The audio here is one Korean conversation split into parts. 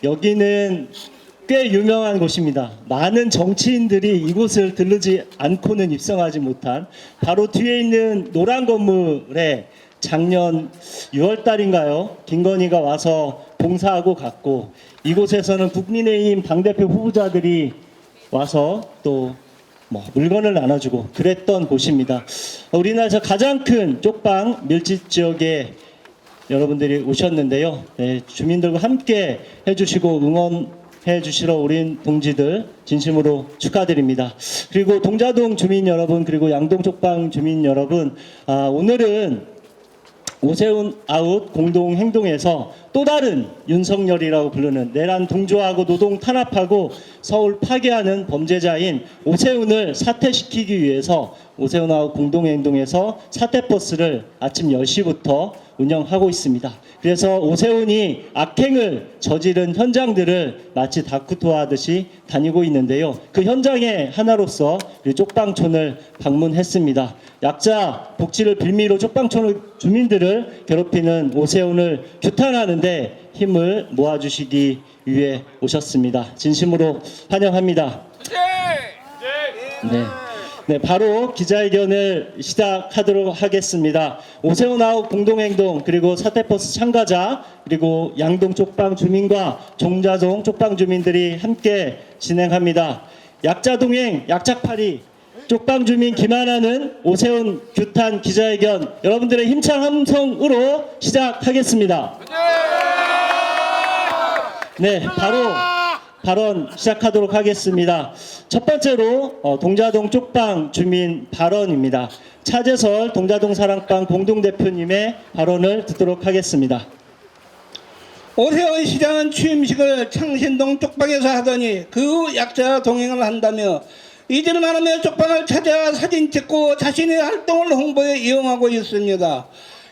여기는 꽤 유명한 곳입니다. 많은 정치인들이 이곳을 들르지 않고는 입성하지 못한 바로 뒤에 있는 노란 건물에 작년 6월 달인가요? 김건희가 와서 봉사하고 갔고, 이곳에서는 국민의힘 당대표 후보자들이 와서 또 물건을 나눠주고 그랬던 곳입니다. 우리나라에서 가장 큰 쪽방 밀집 지역에 여러분들이 오셨는데요. 네, 주민들과 함께 해주시고 응원해 주시러 우리 동지들 진심으로 축하드립니다. 그리고 동자동 주민 여러분, 그리고 양동 쪽방 주민 여러분, 오늘은 오세훈 아웃 공동행동에서 또 다른 윤석열이라고 부르는 내란 동조하고 노동 탄압하고 서울 파괴하는 범죄자인 오세훈을 사퇴시키기 위해서 오세훈 아웃 공동행동에서 사퇴버스를 아침 10시부터 운영하고 있습니다. 그래서 오세훈이 악행을 저지른 현장들을 마치 다큐토하듯이 다니고 있는데요. 그 현장의 하나로서 쪽방촌을 방문했습니다. 약자 복지를 빌미로 쪽방촌 주민들을 괴롭히는 오세훈을 규탄하는데 힘을 모아주시기 위해 오셨습니다. 진심으로 환영합니다. 네, 바로 기자회견을 시작하도록 하겠습니다. 오세훈 아웃 공동행동, 그리고 사퇴버스 참가자, 그리고 양동 쪽방 주민과 종자동 쪽방 주민들이 함께 진행합니다. 약자동행 약착팔이 쪽방 주민 김하나는 오세훈 규탄 기자회견 여러분들의 힘찬 함성으로 시작하겠습니다. 네, 바로 발언 시작하도록 하겠습니다. 첫 번째로 동자동 쪽방 주민 발언입니다. 차재설 동자동 사랑방 공동대표님의 발언을 듣도록 하겠습니다. 오세훈 시장은 취임식을 창신동 쪽방에서 하더니 그 후 약자 동행을 한다며 이들만 하며 쪽방을 찾아 사진 찍고 자신의 활동을 홍보에 이용하고 있습니다.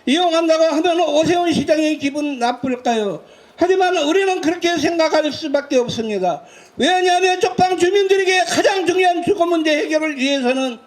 이용한다고 하면 오세훈 시장의 기분 나쁠까요? 하지만 우리는 그렇게 생각할 수밖에 없습니다. 왜냐하면 쪽방 주민들에게 가장 중요한 주거 문제 해결을 위해서는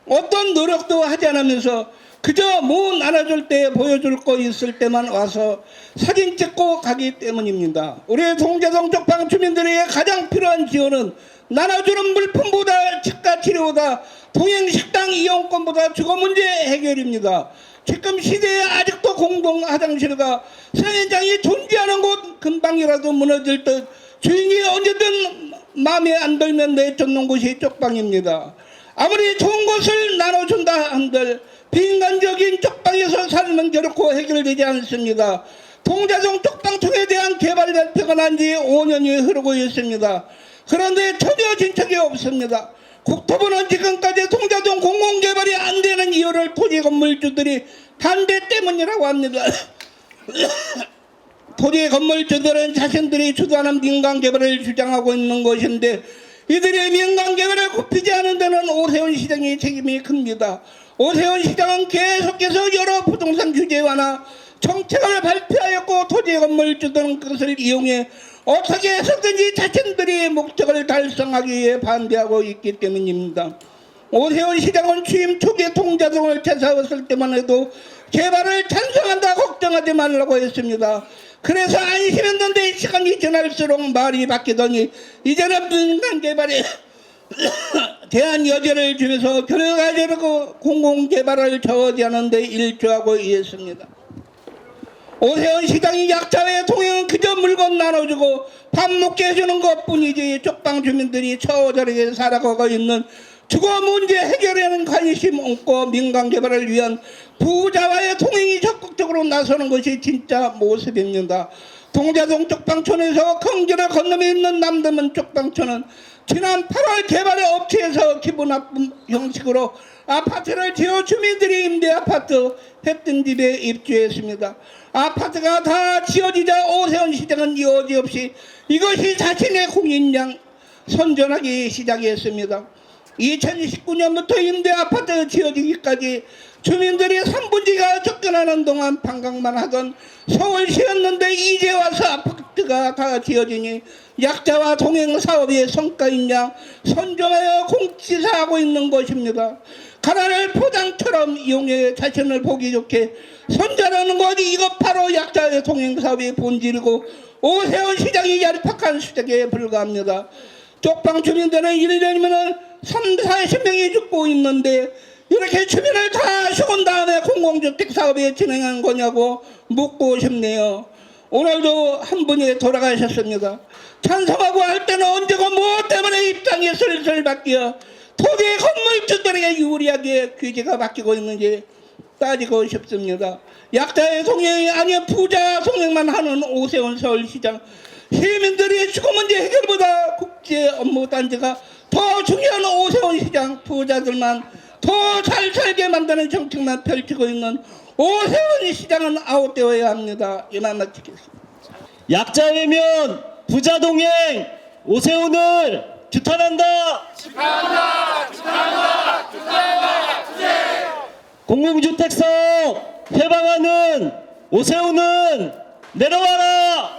어떤 노력도 하지 않으면서 그저 뭐 나눠줄 때 보여줄 거 있을 때만 와서 사진 찍고 가기 때문입니다. 우리 동자동 쪽방 주민들에게 가장 필요한 지원은 나눠주는 물품보다 치과 치료보다 동행 식당 이용권보다 주거 문제 해결입니다. 지금 시대에 아직도 공동 화장실과 선인장이 존재하는 곳 금방이라도 무너질 듯 주인이 언제든 마음에 안 들면 내쫓는 곳이 쪽방입니다. 아무리 좋은 곳을 나눠준다 한들 비인간적인 쪽방에서 살면 결코 해결되지 않습니다. 동자동 쪽방촌에 대한 개발 발표가 난 지 5년이 흐르고 있습니다. 그런데 전혀 진척이 없습니다. 국토부는 지금까지 동자동 공공개발이 안 되는 이유를 토지 건물주들이 반대 때문이라고 합니다. 토지 건물주들은 자신들이 주도하는 민간개발을 주장하고 있는 것인데 이들의 민간개발을 굽히지 않은 데는 오세훈 시장의 책임이 큽니다. 오세훈 시장은 계속해서 여러 부동산 규제 완화 정책을 발표하였고 토지 건물주들은 그것을 이용해 어떻게 해서든지 자신들이 목적을 달성하기 위해 반대하고 있기 때문입니다. 오세훈 시장은 취임 초기에 동자동을 찾아왔을 때만 해도 개발을 찬성한다 걱정하지 말라고 했습니다. 그래서 안심했는데 시간이 지날수록 말이 바뀌더니 이제는 민간 개발에 대한 여지를 주면서 결과적으로 공공개발을 저지하는 데 일조하고 있습니다. 오세훈 시장이 약자의 동행은 그저 물건 나눠주고 밥 먹게 해주는 것뿐이지 쪽방 주민들이 처절하게 살아가고 있는 주거 문제 해결에는 관심 없고 민간 개발을 위한 부자와의 동행이 적극적으로 나서는 것이 진짜 모습입니다. 동자동 쪽방촌에서 경기를 건너에 있는 남대문 쪽방촌은 지난 8월 개발의 업체에서 기분 나쁜 형식으로 아파트를 지어 주민들이 임대 아파트 했던 집에 입주했습니다. 아파트가 다 지어지자 오세훈 시장은 여지없이 이것이 자신의 공인양 선전하기 시작했습니다. 2019년부터 임대 아파트 지어지기까지 주민들이 3분지가 접근하는 동안 방광만 하던 서울시였는데 이제 와서 아파트가 다 지어지니 약자와 동행 사업의 성과인 양 선정하여 공지사하고 있는 것입니다. 가난을 포장처럼 이용해 자신을 보기 좋게 손자라는 것이 이것 바로 약자의 동행사업의 본질이고 오세훈 시장이 얄팍한 수작에 불과합니다. 쪽방 주민들은 1년이면 30-40명이 죽고 있는데 이렇게 주민을 다 죽은 다음에 공공주택 사업에 진행한 거냐고 묻고 싶네요. 오늘도 한 분이 돌아가셨습니다. 찬성하고 할 때는 언제고 무엇 때문에 입장이 슬슬 바뀌어 토지 건물주들에게 유리하게 규제가 바뀌고 있는지 따지고 싶습니다. 약자의 동행이 아닌 부자 동행만 하는 오세훈 서울시장, 시민들이 주거 문제 해결보다 국제 업무 단지가 더 중요한 오세훈 시장, 부자들만 더 잘 살게 만드는 정책만 펼치고 있는 오세훈 시장은 아웃되어야 합니다. 이만 마치겠습니다. 약자이면 부자 동행 오세훈을 규탄한다. 공공주택 사업 해방하는 오세훈은 내려와라.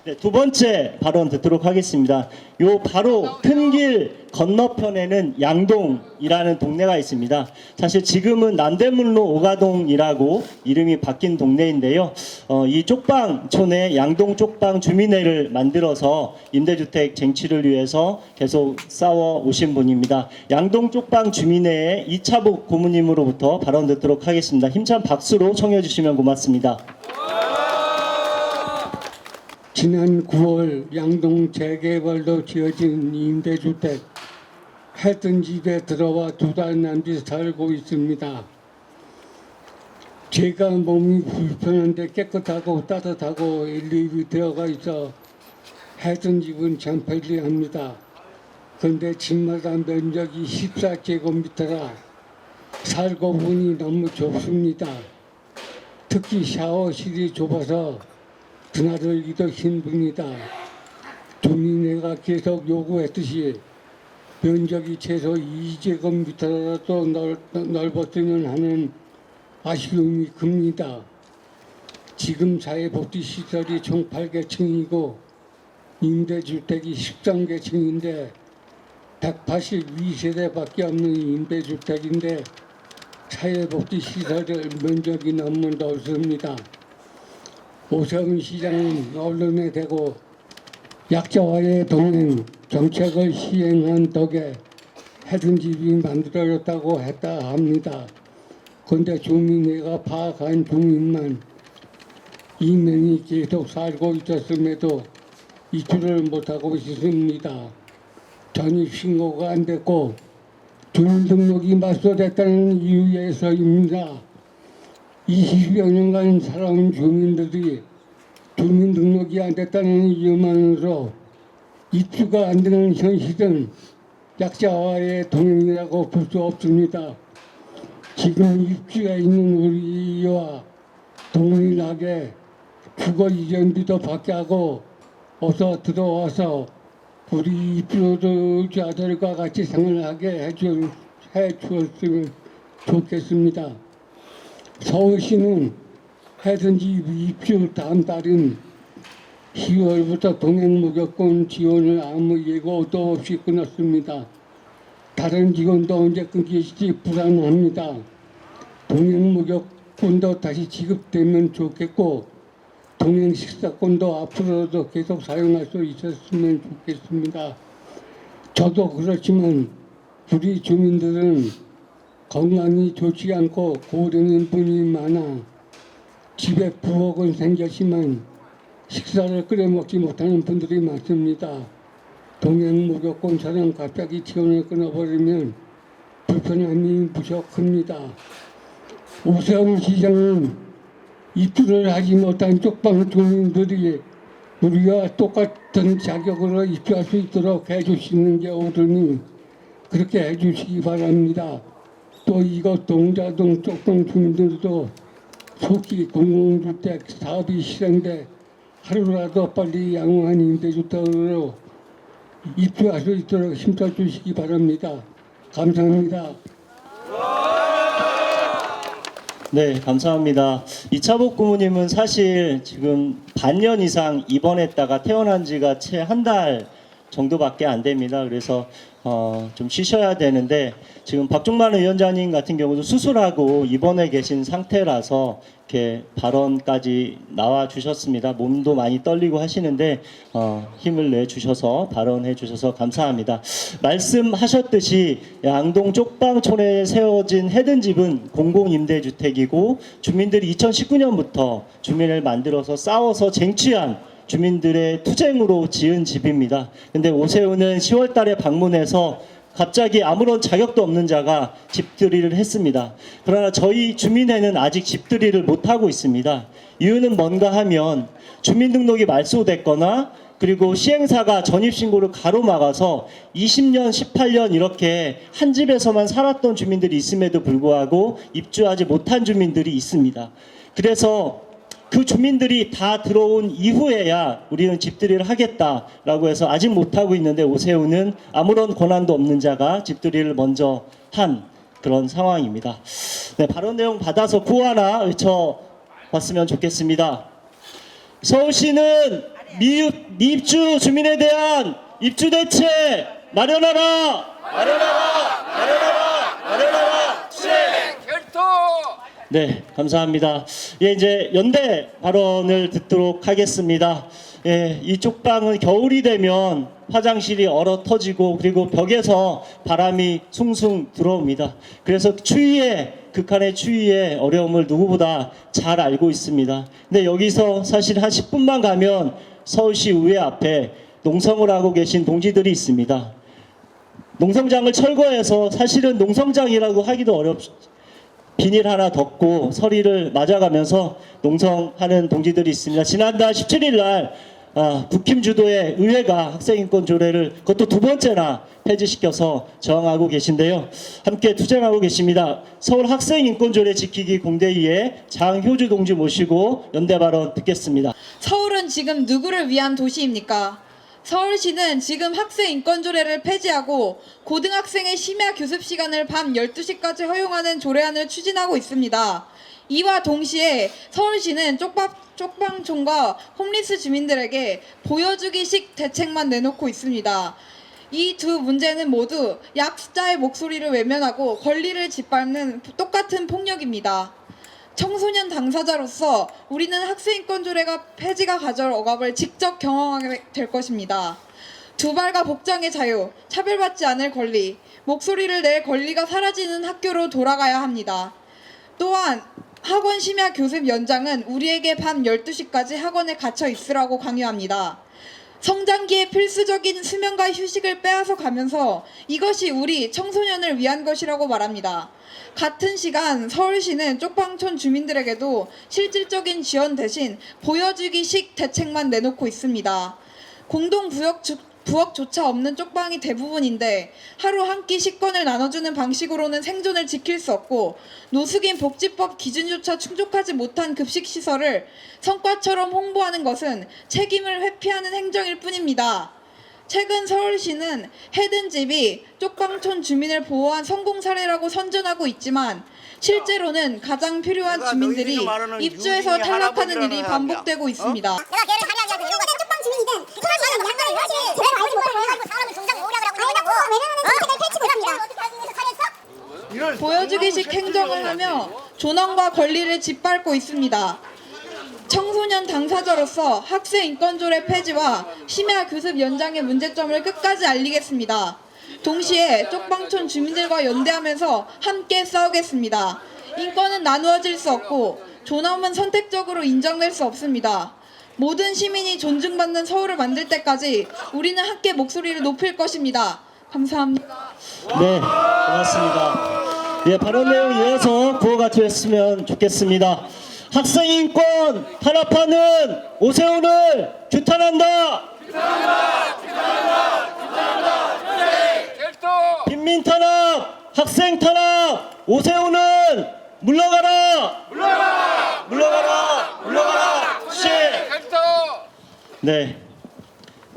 네, 두 번째 발언 듣도록 하겠습니다. 요 바로 큰 길 건너편에는 양동이라는 동네가 있습니다. 사실 지금은 남대문로 오가동이라고 이름이 바뀐 동네인데요. 이 쪽방촌에 양동 쪽방 주민회를 만들어서 임대주택 쟁취를 위해서 계속 싸워 오신 분입니다. 양동 쪽방 주민회의 이차복 고문님으로부터 발언 듣도록 하겠습니다. 힘찬 박수로 청해 주시면 고맙습니다. 지난 9월 양동 재개발로 지어진 임대주택 했던 집에 들어와 2달 남짓 살고 있습니다. 제가 몸이 불편한데 깨끗하고 따뜻하고 일일이 들어가 있어 했던 집은 참 편리합니다. 그런데 집마다 면적이 14제곱미터라 살고 보니 너무 좁습니다. 특히 샤워실이 좁아서 그날을 힘듭니다. 주민회가 계속 요구했듯이 면적이 최소 2제곱미터라도 넓었으면 하는 아쉬움이 큽니다. 지금 사회복지시설이 총 8개층이고 임대주택이 13개층인데 182세대밖에 없는 임대주택인데 사회복지시설 면적이 너무 넓습니다. 오세훈 시장은 언론에 대고 약자와의 동행 정책을 시행한 덕에 해준 집이 만들어졌다고 했다 합니다. 그런데 주민회가 파악한 주민만 2명이 계속 살고 있었음에도 이주를 못하고 있습니다. 전입신고가 안 됐고 주민등록이 맞소됐다는 이유에서입니다. 20여 년간 살아온 주민들이 주민등록이 안 됐다는 이유만으로 입주가 안 되는 현실은 약자와의 동행이라고 볼 수 없습니다. 지금 입주해 있는 우리와 동일하게 주거 이전비도 받게 하고 어서 들어와서 우리 입주자들과 같이 생활하게 해주었으면 좋겠습니다. 서울시는 해든지 입주 다음 달인 10월부터 동행무역권 지원을 아무 예고도 없이 끊었습니다. 다른 지원도 언제 끊길지 불안합니다. 동행무역권도 다시 지급되면 좋겠고 동행식사권도 앞으로도 계속 사용할 수 있었으면 좋겠습니다. 저도 그렇지만 우리 주민들은 건강이 좋지 않고 고령인 분이 많아 집에 부엌은 생겼지만 식사를 끓여 먹지 못하는 분들이 많습니다. 동행무역권처럼 갑자기 지원을 끊어버리면 불편함이 무척 큽니다. 오세훈 시장은 입주를 하지 못한 쪽방 주민들이 우리와 똑같은 자격으로 입주할 수 있도록 해주시는 게 옳으니 그렇게 해주시기 바랍니다. 또 이것 동자동 쪽방 주민들도 속히 공공주택 사업이 실행돼 하루라도 빨리 양호한 임대주택으로 입주할 수 있도록 힘써주시기 바랍니다. 감사합니다. 네, 감사합니다. 이차복 고모님은 사실 지금 반년 이상 입원했다가 퇴원한 지가 채 한 달 정도밖에 안 됩니다. 그래서 좀 쉬셔야 되는데 지금 박종만 위원장님 같은 경우도 수술하고 입원해 계신 상태라서 이렇게 발언까지 나와 주셨습니다. 몸도 많이 떨리고 하시는데 힘을 내 주셔서 발언해 주셔서 감사합니다. 말씀하셨듯이 양동 쪽방촌에 세워진 해든집은 공공임대주택이고 주민들이 2019년부터 주민을 만들어서 싸워서 쟁취한 주민들의 투쟁으로 지은 집입니다. 근데 오세훈은 10월 달에 방문해서 갑자기 아무런 자격도 없는 자가 집들이를 했습니다. 그러나 저희 주민회는 아직 집들이를 못하고 있습니다. 이유는 뭔가 하면 주민등록이 말소됐거나 그리고 시행사가 전입신고를 가로막아서 20년, 18년 이렇게 한 집에서만 살았던 주민들이 있음에도 불구하고 입주하지 못한 주민들이 있습니다. 그래서 그 주민들이 다 들어온 이후에야 우리는 집들이를 하겠다라고 해서 아직 못하고 있는데 오세훈은 아무런 권한도 없는 자가 집들이를 먼저 한 그런 상황입니다. 네, 발언 내용 받아서 구호 하나 외쳐봤으면 좋겠습니다. 서울시는 미입주 주민에 대한 입주 대책 마련하라! 네, 감사합니다. 예, 이제 연대 발언을 듣도록 하겠습니다. 예, 이 쪽방은 겨울이 되면 화장실이 얼어 터지고 그리고 벽에서 바람이 숭숭 들어옵니다. 그래서 극한의 추위에 어려움을 누구보다 잘 알고 있습니다. 근데 여기서 사실 한 10분만 가면 서울시 의회 앞에 농성을 하고 계신 동지들이 있습니다. 농성장을 철거해서 사실은 농성장이라고 하기도 비닐 하나 덮고 서리를 맞아가면서 농성하는 동지들이 있습니다. 지난달 17일 날 국힘 주도의 의회가 학생인권 조례를 그것도 두 번째나 폐지시켜서 저항하고 계신데요. 함께 투쟁하고 계십니다. 서울 학생인권 조례 지키기 공대위의 장효주 동지 모시고 연대 발언 듣겠습니다. 서울은 지금 누구를 위한 도시입니까? 서울시는 지금 학생인권조례를 폐지하고 고등학생의 심야 교습 시간을 밤 12시까지 허용하는 조례안을 추진하고 있습니다. 이와 동시에 서울시는 쪽방촌과 홈리스 주민들에게 보여주기식 대책만 내놓고 있습니다. 이 두 문제는 모두 약자의 목소리를 외면하고 권리를 짓밟는 똑같은 폭력입니다. 청소년 당사자로서 우리는 학생인권조례가 폐지가 가져올 억압을 직접 경험하게 될 것입니다. 두발과 복장의 자유, 차별받지 않을 권리, 목소리를 낼 권리가 사라지는 학교로 돌아가야 합니다. 또한 학원 심야 교습 연장은 우리에게 밤 12시까지 학원에 갇혀 있으라고 강요합니다. 성장기에 필수적인 수면과 휴식을 빼앗아 가면서 이것이 우리 청소년을 위한 것이라고 말합니다. 같은 시간 서울시는 쪽방촌 주민들에게도 실질적인 지원 대신 보여주기식 대책만 내놓고 있습니다. 부엌조차 없는 쪽방이 대부분인데 하루 한 끼 식권을 나눠주는 방식으로는 생존을 지킬 수 없고 노숙인 복지법 기준조차 충족하지 못한 급식시설을 성과처럼 홍보하는 것은 책임을 회피하는 행정일 뿐입니다. 최근 서울시는 해든집이 쪽방촌 주민을 보호한 성공 사례라고 선전하고 있지만 실제로는 가장 필요한 주민들이 입주해서 탈락하는 일이 반복되고 있습니다. 내가 걔를 살해하기 위해서 이러고 쪽방 주민이든 서울시는 양말을 사실 제대로 알지 못하고 사람을 종장 모으려고 하고 왜냐하면 정책을 펼치고 있습니다. 보여주기식 행정을 하며 존엄과 권리를 짓밟고 있습니다. 청소년 당사자로서 학생인권조례 폐지와 심야 교습 연장의 문제점을 끝까지 알리겠습니다. 동시에 쪽방촌 주민들과 연대하면서 함께 싸우겠습니다. 인권은 나누어질 수 없고 존엄은 선택적으로 인정될 수 없습니다. 모든 시민이 존중받는 서울을 만들 때까지 우리는 함께 목소리를 높일 것입니다. 감사합니다. 네, 고맙습니다. 예, 발언 내용 이어서 구호가 되었으면 좋겠습니다. 학생인권 탄압하는 오세훈을 규탄한다. 빈민 탄압, 학생 탄압, 오세훈은 물러가라. 시. 네.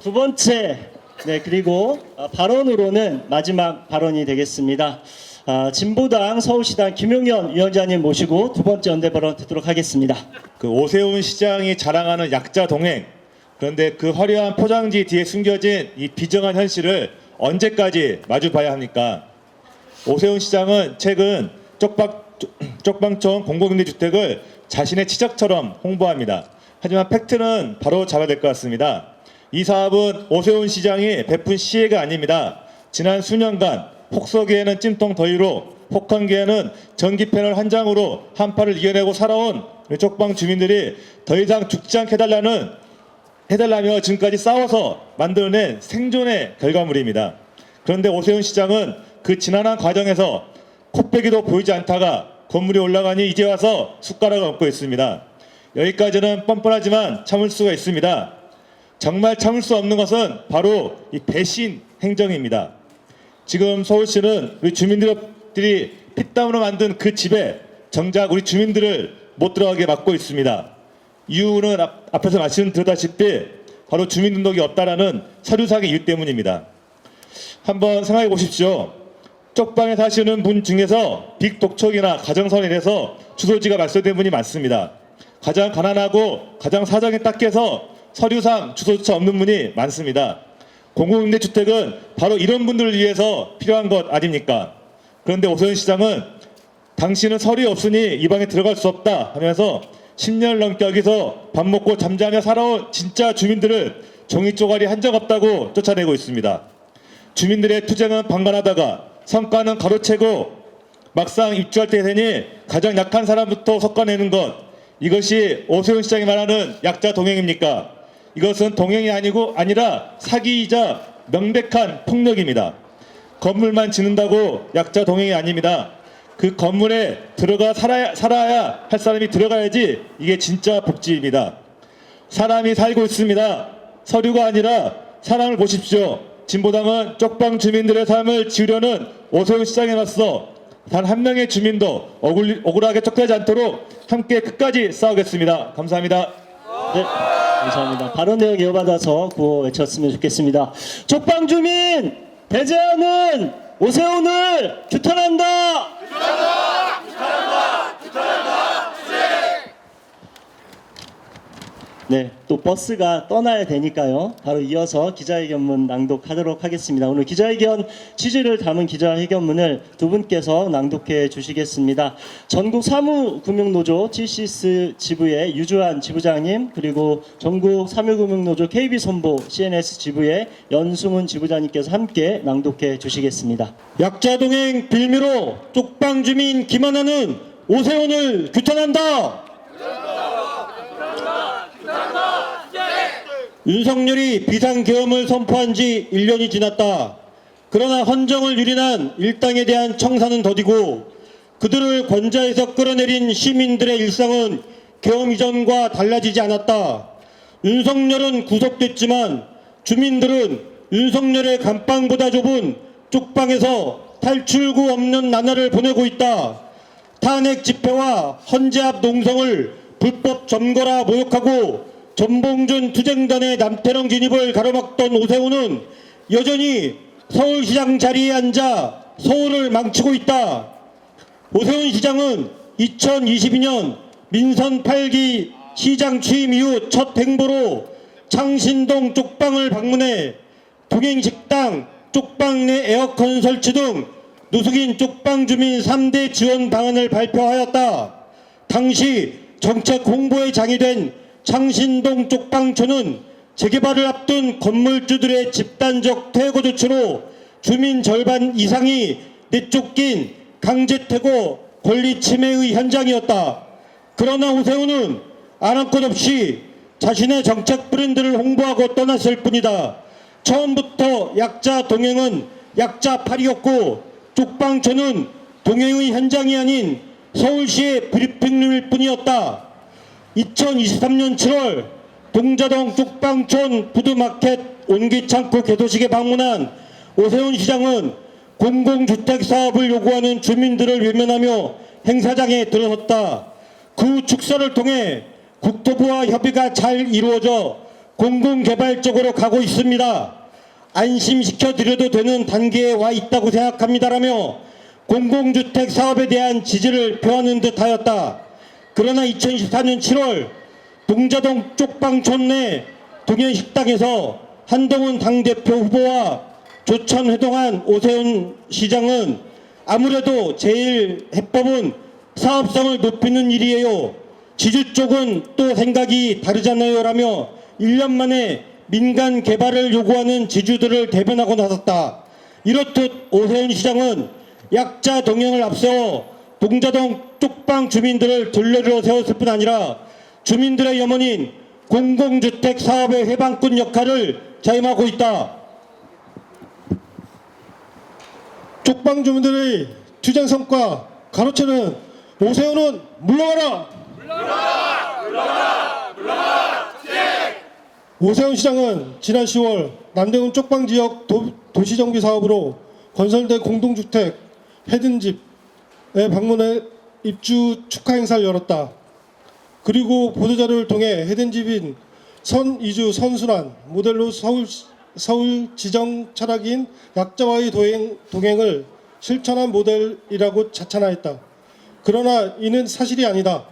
두 번째. 네, 그리고 발언으로는 마지막 발언이 되겠습니다. 진보당 서울시당 김용현 위원장님 모시고 두 번째 연대 발언 듣도록 하겠습니다. 그 오세훈 시장이 자랑하는 약자 동행, 그런데 그 화려한 포장지 뒤에 숨겨진 이 비정한 현실을 언제까지 마주봐야 합니까? 오세훈 시장은 최근 쪽방촌 공공임대주택을 자신의 치적처럼 홍보합니다. 하지만 팩트는 바로 잡아야 될 것 같습니다. 이 사업은 오세훈 시장이 베푼 시혜가 아닙니다. 지난 수년간 폭설기에는 찜통 더위로, 혹한기에는 전기 패널 한 장으로 한파를 이겨내고 살아온 우리 쪽방 주민들이 더 이상 죽지 않게 해달라며 지금까지 싸워서 만들어낸 생존의 결과물입니다. 그런데 오세훈 시장은 그 지난한 과정에서 코빼기도 보이지 않다가 건물이 올라가니 이제 와서 숟가락을 얹고 있습니다. 여기까지는 뻔뻔하지만 참을 수가 있습니다. 정말 참을 수 없는 것은 바로 이 배신 행정입니다. 지금 서울시는 우리 주민들이 피땀으로 만든 그 집에 정작 우리 주민들을 못 들어가게 막고 있습니다. 이유는 앞에서 말씀드렸다시피 바로 주민등록이 없다라는 서류상의 이유 때문입니다. 한번 생각해 보십시오. 쪽방에 사시는 분 중에서 빅독촉이나 가정선일에서 주소지가 말소된 분이 많습니다. 가장 가난하고 가장 사정이 딱해서 서류상 주소조차 없는 분이 많습니다. 공공임대주택은 바로 이런 분들을 위해서 필요한 것 아닙니까? 그런데 오세훈 시장은 당신은 서류 없으니 이 방에 들어갈 수 없다 하면서 10년 넘게 여기서 밥 먹고 잠자며 살아온 진짜 주민들을 종이 쪼가리 한 적 없다고 쫓아내고 있습니다. 주민들의 투쟁은 방관하다가 성과는 가로채고 막상 입주할 때 되니 가장 약한 사람부터 섞어내는 것, 이것이 오세훈 시장이 말하는 약자 동행입니까? 이것은 동행이 아니라 사기이자 명백한 폭력입니다. 건물만 짓는다고 약자 동행이 아닙니다. 그 건물에 들어가 살아야 할 사람이 들어가야지 이게 진짜 복지입니다. 사람이 살고 있습니다. 서류가 아니라 사람을 보십시오. 진보당은 쪽방 주민들의 삶을 지우려는 오세훈 시장에 맞서 단 한 명의 주민도 억울하게 쫓겨나지 않도록 함께 끝까지 싸우겠습니다. 감사합니다. 네, 감사합니다. 발언 내용 이어받아서 구호 외쳤으면 좋겠습니다. 쪽방 주민 배제하는 오세훈을 규탄한다. 네, 또 버스가 떠나야 되니까요. 바로 이어서 기자회견문 낭독하도록 하겠습니다. 오늘 기자회견 취지를 담은 기자회견문을 두 분께서 낭독해 주시겠습니다. 전국 사무금융노조 GCS 지부의 유주환 지부장님, 그리고 전국 사무금융노조 KB손보 CNS 지부의 연승훈 지부장님께서 함께 낭독해 주시겠습니다. 약자동행 빌미로 쪽방 주민 김하나는 오세훈을 규탄한다. 윤석열이 비상계엄을 선포한 지 1년이 지났다. 그러나 헌정을 유린한 일당에 대한 청사는 더디고 그들을 권좌에서 끌어내린 시민들의 일상은 계엄 이전과 달라지지 않았다. 윤석열은 구속됐지만 주민들은 윤석열의 감방보다 좁은 쪽방에서 탈출구 없는 나날을 보내고 있다. 탄핵 집회와 헌재 앞 농성을 불법 점거라 모욕하고 전봉준 투쟁단의 남태령 진입을 가로막던 오세훈은 여전히 서울시장 자리에 앉아 서울을 망치고 있다. 오세훈 시장은 2022년 민선 8기 시장 취임 이후 첫 행보로 창신동 쪽방을 방문해 동행식당, 쪽방 내 에어컨 설치 등 누수긴 쪽방 주민 3대 지원 방안을 발표하였다. 당시 정책 홍보의 장이 된 창신동 쪽방촌은 재개발을 앞둔 건물주들의 집단적 퇴거 조치로 주민 절반 이상이 내쫓긴 강제퇴거 권리 침해의 현장이었다. 그러나 오세훈은 아는 것 없이 자신의 정책 브랜드를 홍보하고 떠났을 뿐이다. 처음부터 약자 동행은 약자팔이었고 쪽방촌은 동행의 현장이 아닌 서울시의 브리핑룸일 뿐이었다. 2023년 7월 동자동 쪽방촌 푸드마켓 온기창고 개도식에 방문한 오세훈 시장은 공공주택 사업을 요구하는 주민들을 외면하며 행사장에 들어섰다. 그 축사를 통해 국토부와 협의가 잘 이루어져 공공개발적으로 가고 있습니다. 안심시켜드려도 되는 단계에 와 있다고 생각합니다라며 공공주택 사업에 대한 지지를 표하는 듯하였다. 그러나 2024년 7월 동자동 쪽방촌 내 동해식당에서 한동훈 당대표 후보와 조천회동한 오세훈 시장은 아무래도 제일 해법은 사업성을 높이는 일이에요. 지주 쪽은 또 생각이 다르잖아요 라며 1년 만에 민간 개발을 요구하는 지주들을 대변하고 나섰다. 이렇듯 오세훈 시장은 약자 동행을 앞세워 동자동 쪽방 주민들을 들러리로 세웠을 뿐 아니라 주민들의 염원인 공공주택 사업의 해방꾼 역할을 자임하고 있다. 쪽방 주민들의 투쟁 성과 가로채는 오세훈은 물러가라! 오세훈 시장은 지난 10월 남대문 쪽방 지역 도시정비 사업으로 건설된 공동주택 해든집에 방문해 입주 축하 행사를 열었다. 그리고 보도자료를 통해 해든집인 선이주 선순환 모델로 서울 지정 철학인 약자와의 동행을 실천한 모델이라고 자찬하였다. 그러나 이는 사실이 아니다.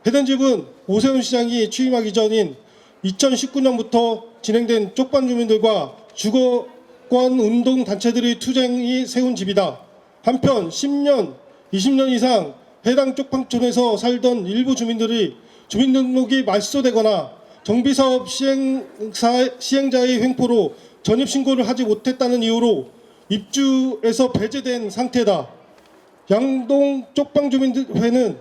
해든집은 오세훈 시장이 취임하기 전인 2019년부터 진행된 쪽방 주민들과 주거권 운동 단체들의 투쟁이 세운 집이다. 한편 10년, 20년 이상 해당 쪽방촌에서 살던 일부 주민들이 주민등록이 말소되거나 정비사업 시행자의 횡포로 전입신고를 하지 못했다는 이유로 입주에서 배제된 상태다. 양동 쪽방주민회는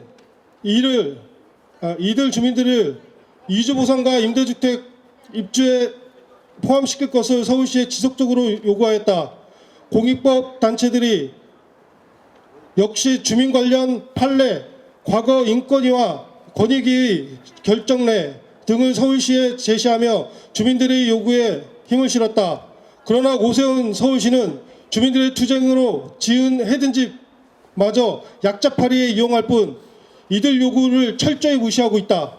이들 주민들을 이주보상과 임대주택 입주에 포함시킬 것을 서울시에 지속적으로 요구하였다. 공익법 단체들이 역시 주민 관련 판례, 과거 인권위와 권익위 결정례 등을 서울시에 제시하며 주민들의 요구에 힘을 실었다. 그러나 오세훈 서울시는 주민들의 투쟁으로 지은 해든집마저 약자팔이에 이용할 뿐 이들 요구를 철저히 무시하고 있다.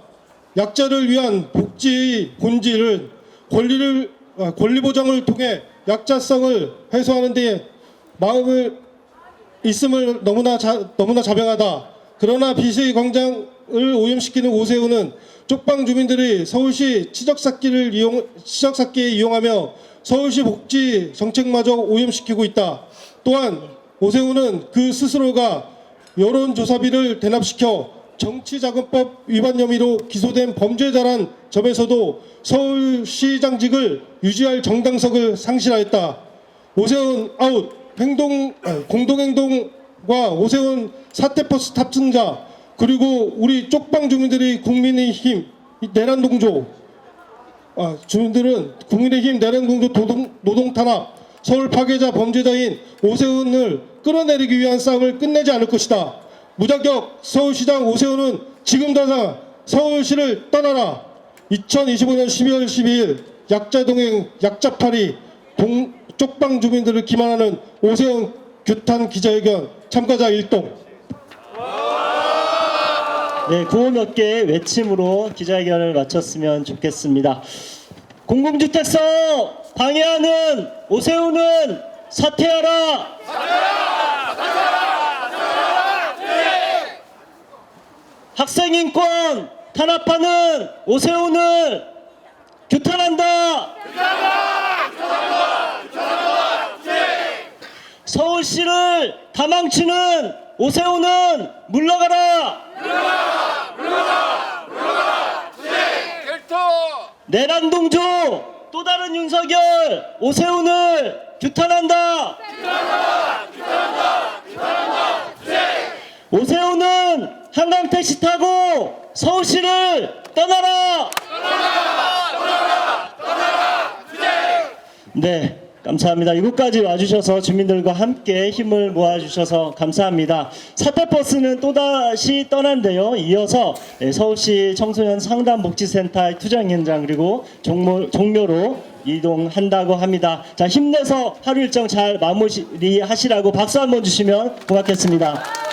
약자를 위한 복지의 본질은 권리 보장을 통해 약자성을 해소하는 데 마음을 있음을 너무나 자명하다. 그러나 빚의 광장을 오염시키는 오세훈은 쪽방 주민들이 서울시 치적삭기에 이용하며 서울시 복지 정책마저 오염시키고 있다. 또한 오세훈은 그 스스로가 여론조사비를 대납시켜 정치자금법 위반 혐의로 기소된 범죄자란 점에서도 서울시장직을 유지할 정당성을 상실하였다. 오세훈 아웃, 공동행동과 오세훈 사태버스 탑승자, 그리고 우리 쪽방 주민들이 국민의힘 내란동조 주민들은 국민의힘 내란동조 노동탄압 서울 파괴자 범죄자인 오세훈을 끌어내리기 위한 싸움을 끝내지 않을 것이다. 무자격 서울시장 오세훈은 지금 당장 서울시를 떠나라. 2025년 12월 12일 약자동행 약자팔이 쪽방 주민들을 기만하는 오세훈 규탄 기자회견 참가자 일동. 네, 구호 몇 개의 외침으로 기자회견을 마쳤으면 좋겠습니다. 공공주택 사업 방해하는 오세훈은 사퇴하라! 학생인권 탄압하는 오세훈을 규탄한다! 서울시를 다 망치는 오세훈은 물러가라! 내란동조 또 다른 윤석열 오세훈을 규탄한다! 오세훈은 한강 택시 타고 서울시를 떠나라! 네, 감사합니다. 이곳까지 와주셔서 주민들과 함께 힘을 모아주셔서 감사합니다. 사태버스는 또다시 떠난데요. 이어서 서울시 청소년 상담복지센터의 투쟁 현장 그리고 종묘로 이동한다고 합니다. 자, 힘내서 하루 일정 잘 마무리하시라고 박수 한번 주시면 고맙겠습니다.